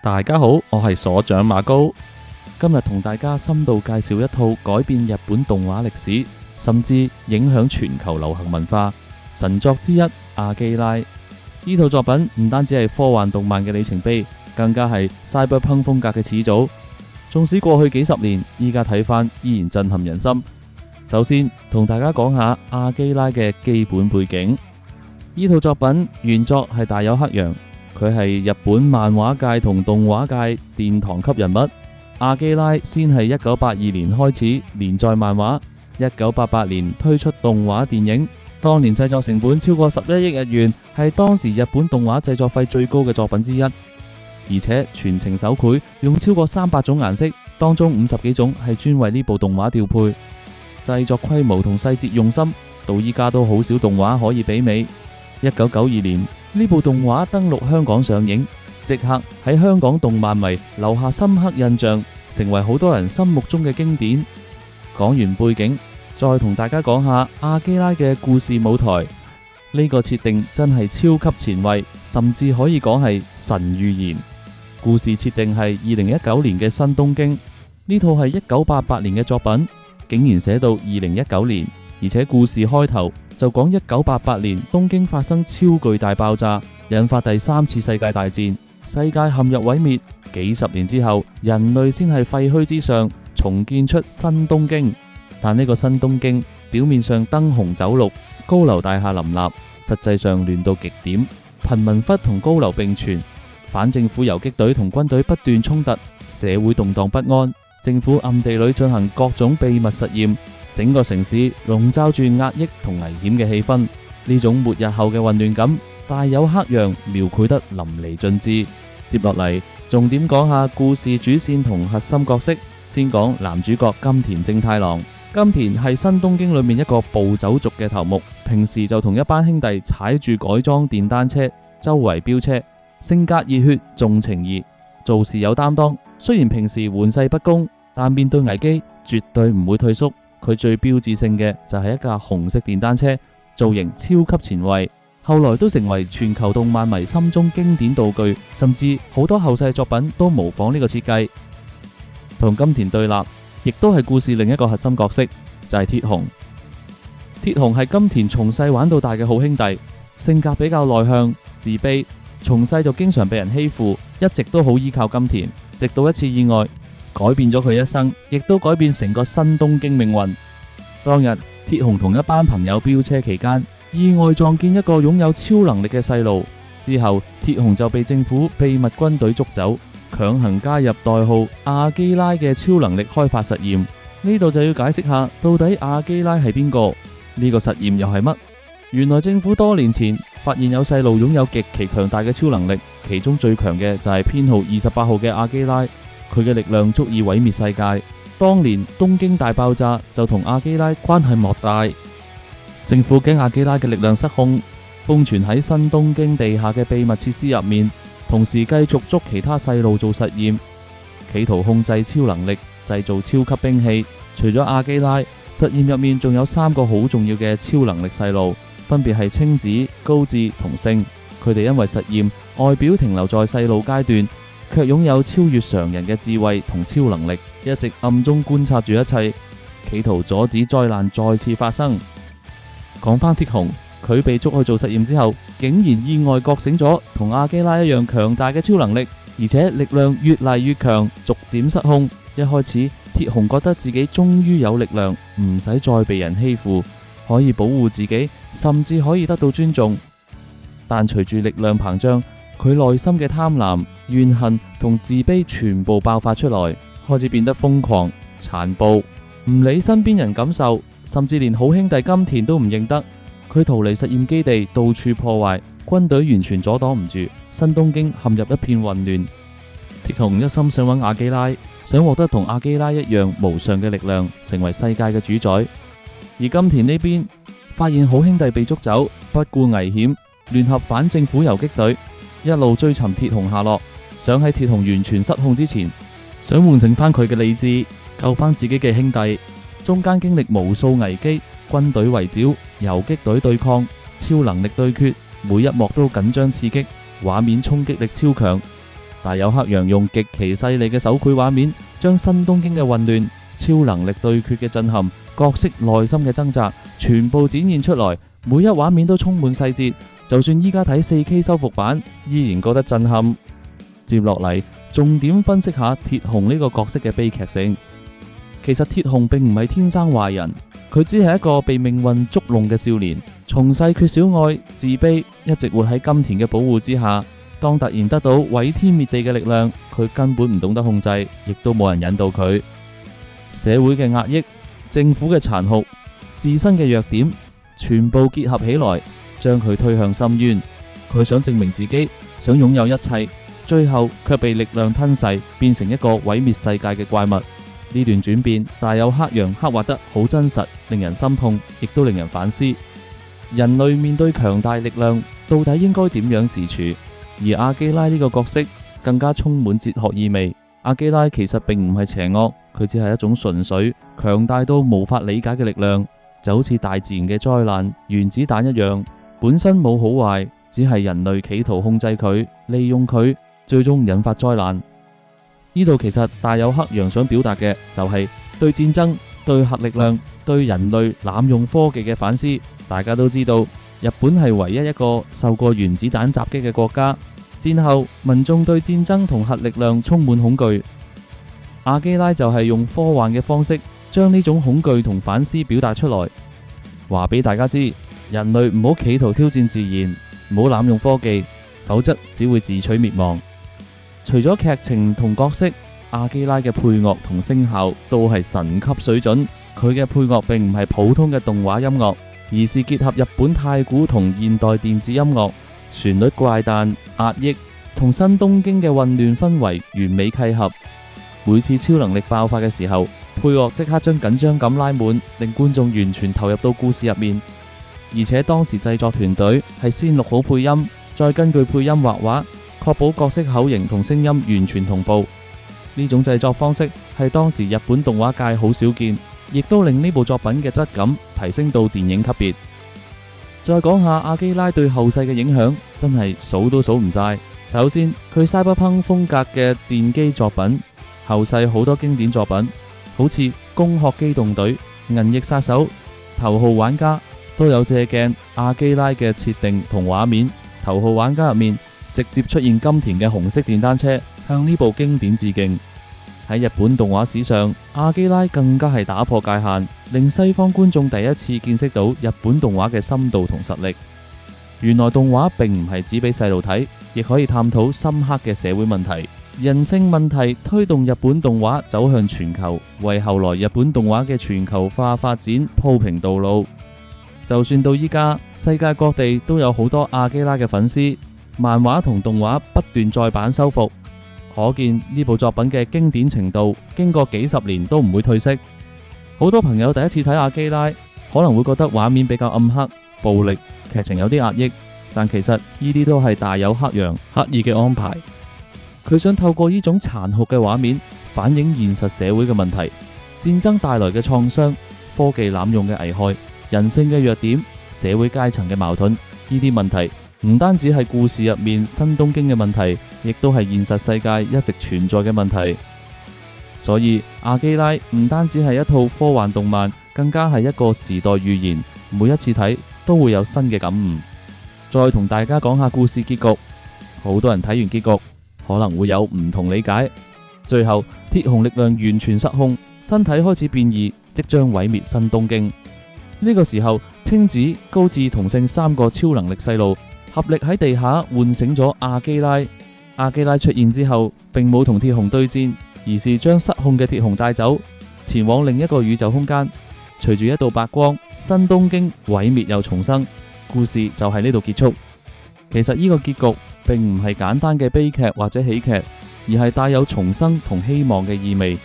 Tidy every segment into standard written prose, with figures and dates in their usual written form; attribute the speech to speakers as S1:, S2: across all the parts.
S1: 大家好，我係所長馬高，今日同大家深度介紹一套改變日本動畫歷史，甚至影響全球流行文化神作之一《阿基拉》。呢套作品唔單止係科幻動漫嘅里程碑，更加係 Cyberpunk 風格嘅始祖。縱使過去幾十年，依家睇返依然震撼人心。首先同大家講下《阿基拉》嘅基本背景。呢套作品原作係大友克洋，佢係日本漫畫界同動畫界殿堂級人物。阿基拉先係1982年開始連載漫畫，1988年推出動畫電影，當年製作成本超過11億日元，係當時日本動畫製作費最高嘅作品之一。而且全程手繪，用超過300種顏色，當中50幾種係專為呢部動畫調配。製作規模同細節用心，到依家都好少動畫可以媲美。1992年呢部動畫登陸香港上映，即刻喺香港動漫迷留下深刻印象，成為好多人心目中嘅經典。講完背景，再同大家講下阿基拉嘅故事舞台。呢個設定真係超級前衛，甚至可以講係神預言。故事設定係2019年嘅新東京，呢套係1988年嘅作品，竟然寫到2019年，而且故事開頭就講1988年東京發生超巨大爆炸，引發第3次世界大戰，世界陷入毀滅。幾十年之後，人類先係廢墟之上重建出新東京。但呢個新東京表面上燈紅酒綠，高樓大廈林立，實際上亂到極點，貧民窟同高樓並存，反政府游擊隊同軍隊不斷衝突，社會動盪不安，政府暗地裏進行各種秘密實驗，整個城市籠罩住壓抑同危險嘅氣氛。呢種末日後嘅混亂感，大友克洋描繪得淋漓盡致。接落嚟重點講下故事主線同核心角色，先講男主角金田正太郎。金田係新東京裏面一個暴走族嘅頭目，平時就同一班兄弟踩住改裝電單車周圍飆車，性格熱血重情義，做事有擔當。雖然平時玩世不恭，但面對危機絕對唔會退縮。佢最標誌性嘅就係一架紅色電單車，造型超級前衛，後來都成為全球動漫迷心中經典道具，甚至好多後世作品都模仿呢個設計。同金田對立，亦都係故事另一個核心角色，就係鐵雄。鐵雄係金田從細玩到大嘅好兄弟，性格比較內向自卑，從細就經常被人欺負，一直都好依靠金田，直到一次意外改變咗佢一生，亦都改變成個新東京命運。當日鐵雄同一班朋友飆車期間，意外撞見一個擁有超能力嘅細路，之後鐵雄就被政府秘密軍隊捉走，強行加入代號阿基拉嘅超能力開發實驗。呢度就要解釋下到底阿基拉係邊個，呢個實驗又係乜？原來政府多年前發現有細路擁有極其強大嘅超能力，其中最強嘅就係編號28號嘅阿基拉，佢嘅力量足以毀滅世界。當年東京大爆炸就同阿基拉關係莫大，政府驚阿基拉嘅力量失控，封存喺新東京地下嘅秘密設施入面，同時繼續捉其他細路做實驗，企圖控制超能力，製造超級兵器。除咗阿基拉，實驗入面仲有3個好重要嘅超能力細路，分別係青子、高志同星。佢哋因為實驗外表停留在細路階段，卻擁有超越常人嘅智慧同超能力，一直暗中觀察住一切，企圖阻止災難再次發生。講返鐵雄，佢被捉去做實驗之後，竟然意外覺醒咗同阿基拉一樣強大嘅超能力，而且力量越嚟越強，逐漸失控。一開始鐵雄覺得自己終於有力量，唔使再被人欺負，可以保護自己，甚至可以得到尊重。但隨住力量膨脹，佢內心嘅貪婪、怨恨同自卑全部爆發出來，開始變得瘋狂、殘暴，唔理身邊人感受，甚至連好兄弟金田都唔認得。佢逃離實驗基地，到處破壞，軍隊完全阻擋唔住，新東京陷入一片混亂。鐵雄一心想揾阿基拉，想獲得同阿基拉一樣無上嘅力量，成為世界嘅主宰。而金田呢邊發現好兄弟被捉走，不顧危險，聯合反政府游擊隊，一路追尋鐵雄下落，想喺鐵雄完全失控之前，想喚醒翻佢嘅理智，救翻自己嘅兄弟。中間經歷無數危機，軍隊圍剿、游擊隊對抗、超能力對決，每一幕都緊張刺激，畫面衝擊力超強。大友克洋用極其細膩嘅手繪畫面，將新東京嘅混亂、超能力對決嘅震撼、角色內心嘅掙扎，全部展現出來。每一畫面都充滿細節，就算依家睇 4K 修復版，依然覺得震撼。接落嚟，重點分析下鐵雄呢個角色嘅悲劇性。其實鐵雄並唔係天生壞人，佢只係一個被命運捉弄嘅少年，從細缺少愛、自卑，一直活喺金田嘅保護之下。當突然得到毀天滅地嘅力量，佢根本唔懂得控制，亦都冇人引導佢。社會嘅壓抑、政府嘅殘酷、自身嘅弱點，全部結合起來，將佢推向深淵。佢想證明自己，想擁有一切，最後卻被力量吞噬，變成一個毀滅世界嘅怪物。呢段轉變，大友克洋刻畫得好真實，令人心痛，亦都令人反思。人類面對強大力量，到底應該點樣自處？而阿基拉呢個角色更加充滿哲學意味。阿基拉其實並唔係邪惡，佢只係一種純粹強大到無法理解嘅力量，就好似大自然嘅災難、原子彈一樣，本身冇好壞，只係人類企圖控制佢、利用佢，最終引發災難。呢度其實大友克洋想表達嘅就係對戰爭、對核力量、對人類濫用科技嘅反思。大家都知道，日本係唯一一個受過原子彈襲擊嘅國家。戰後民眾對戰爭同核力量充滿恐懼，阿基拉就係用科幻嘅方式將呢種恐懼同反思表達出來，話俾大家知，人類唔好企圖挑戰自然，唔好濫用科技，否則只會自取滅亡。除咗劇情同角色，阿基拉嘅配樂同聲效都係神級水準。佢嘅配樂並唔係普通嘅動畫音樂，而是結合日本太鼓同現代電子音樂，旋律怪誕、壓抑，同新東京嘅混亂氛圍完美契合。每次超能力爆發嘅時候，配樂即刻將緊張感拉滿，令觀眾完全投入到故事入面。而且當時製作團隊係先錄好配音，再根據配音畫畫，確保角色口型同聲音完全同步。呢種製作方式係當時日本動畫界好少見，亦都令呢部作品嘅質感提升到電影級別。再講下阿基拉對後世嘅影響，真係數都數唔晒。首先，佢 Cyberpunk 風格嘅電機作品，後世好多經典作品，好似《攻殼機動隊》、《銀翼殺手》、《頭號玩家》都有借鏡阿基拉嘅設定同畫面。《頭號玩家》入面直接出現金田嘅紅色電單車，向呢部經典致敬。喺日本動畫史上，阿基拉更加係打破界限，令西方觀眾第一次見識到日本動畫嘅深度同實力。原來動畫並唔係只俾細路睇，亦可以探討深刻嘅社會問題、人性問題，推動日本動畫走向全球，為後來日本動畫嘅全球化發展鋪平道路。就算到依家，世界各地都有好多阿基拉嘅粉絲，漫畫同動畫不斷再版修復，可見呢部作品嘅經典程度，經過幾十年都唔會褪色。好多朋友第一次睇阿基拉，可能會覺得畫面比較暗黑、暴力，劇情有啲壓抑，但其實呢啲都係大友克洋刻意嘅安排。佢想透過呢種殘酷嘅畫面，反映現實社會嘅問題，戰爭帶來嘅創傷、科技濫用嘅危害、人性嘅弱點、社會階層嘅矛盾。呢啲問題唔單止係故事入面新東京嘅問題，亦都係現實世界一直存在嘅問題。所以阿基拉唔單止係一套科幻動漫，更加係一個時代預言。每一次睇都會有新嘅感悟。再同大家講下故事結局，好多人睇完結局可能會有唔同理解。最後鐵雄力量完全失控，身體開始變異，即將毀滅新東京。呢個時候，青子、高志同勝三個超能力細路合力喺地下喚醒咗阿基拉。阿基拉出現之後，並冇同鐵雄對戰，而是將失控嘅鐵雄帶走，前往另一個宇宙空間。隨住一道白光，新東京毀滅又重生，故事就喺呢度結束。其實呢個結局並唔係簡單嘅悲劇或者喜劇，而係帶有重生同希望嘅意味。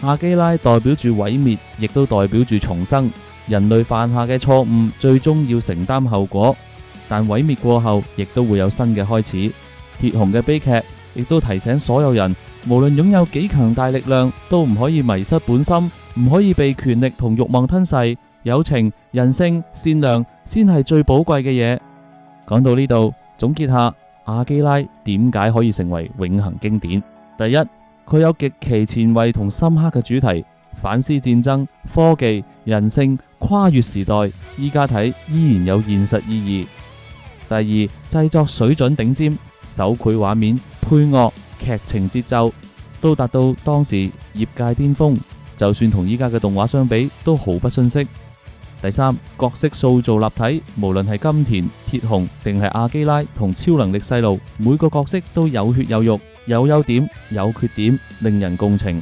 S1: 阿基拉代表住毀滅，亦都代表住重生。人類犯下嘅錯誤，最終要承擔後果，但毀滅過後，亦都會有新嘅開始。鐵雄嘅悲劇，亦都提醒所有人，無論擁有幾強大力量，都唔可以迷失本心，唔可以被權力同慾望吞噬。友情、人性、善良，先係最寶貴嘅嘢。講到呢度，總結下，阿基拉點解可以成為永恆經典？第一，佢有極其前衛同深刻嘅主題，反思戰爭、科技、人性，跨越時代，依家睇依然有現實意義。第二，製作水準頂尖，手繪畫面、配樂、劇情節奏都達到當時業界巔峰，就算同依家嘅動畫相比，都毫不遜色。第三，角色塑造立體，無論係金田、鐵雄定係阿基拉同超能力細路，每個角色都有血有肉，有優點有缺點，令人共情。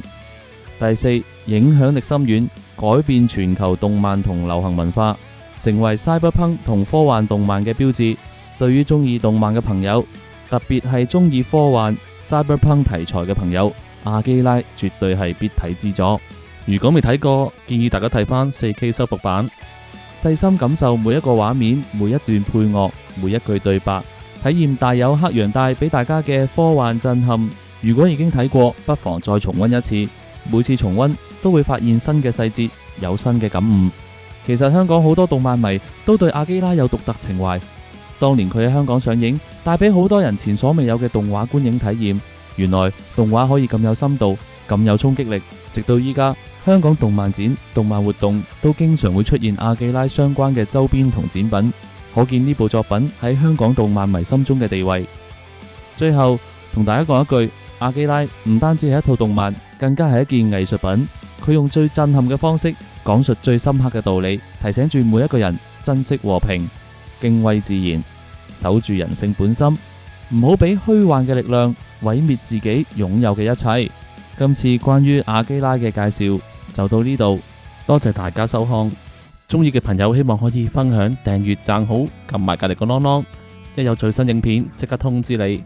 S1: 第四，影響力深遠，改變全球動漫同流行文化，成為 Cyberpunk 同科幻動漫嘅標誌。對於中意動漫嘅朋友，特別係中意科幻 Cyberpunk 題材嘅朋友，阿基拉絕對係必睇之作。如果未睇過，建議大家睇返 4K 修復版，細心感受每一個畫面、每一段配樂、每一句對白，體驗帶有黑羊帶俾大家嘅科幻震撼。如果已經睇過，不妨再重溫一次，每次重溫都會發現新嘅細節，有新嘅感悟。其實香港好多動漫迷都對阿基拉有獨特情懷。當年佢喺香港上映，帶俾好多人前所未有嘅動畫觀影體驗。原來動畫可以咁有深度，咁有衝擊力。直到依家，香港動漫展、動漫活動都經常會出現阿基拉相關嘅周邊同展品，可見呢部作品喺香港動漫迷心中嘅地位。最後同大家講一句，阿基拉唔單止係一套動漫，更加係一件藝術品。佢用最震撼嘅方式講述最深刻嘅道理，提醒住每一個人珍惜和平、敬畏自然、守住人性本心，唔好俾虛幻嘅力量毀滅自己擁有嘅一切。今次關於阿基拉嘅介紹就到呢度，多謝大家收看。中意嘅朋友希望可以分享、訂閱、讚好，撳埋隔籬個啷啷，一有最新影片即刻通知你。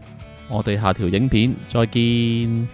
S1: 我哋下條影片再見。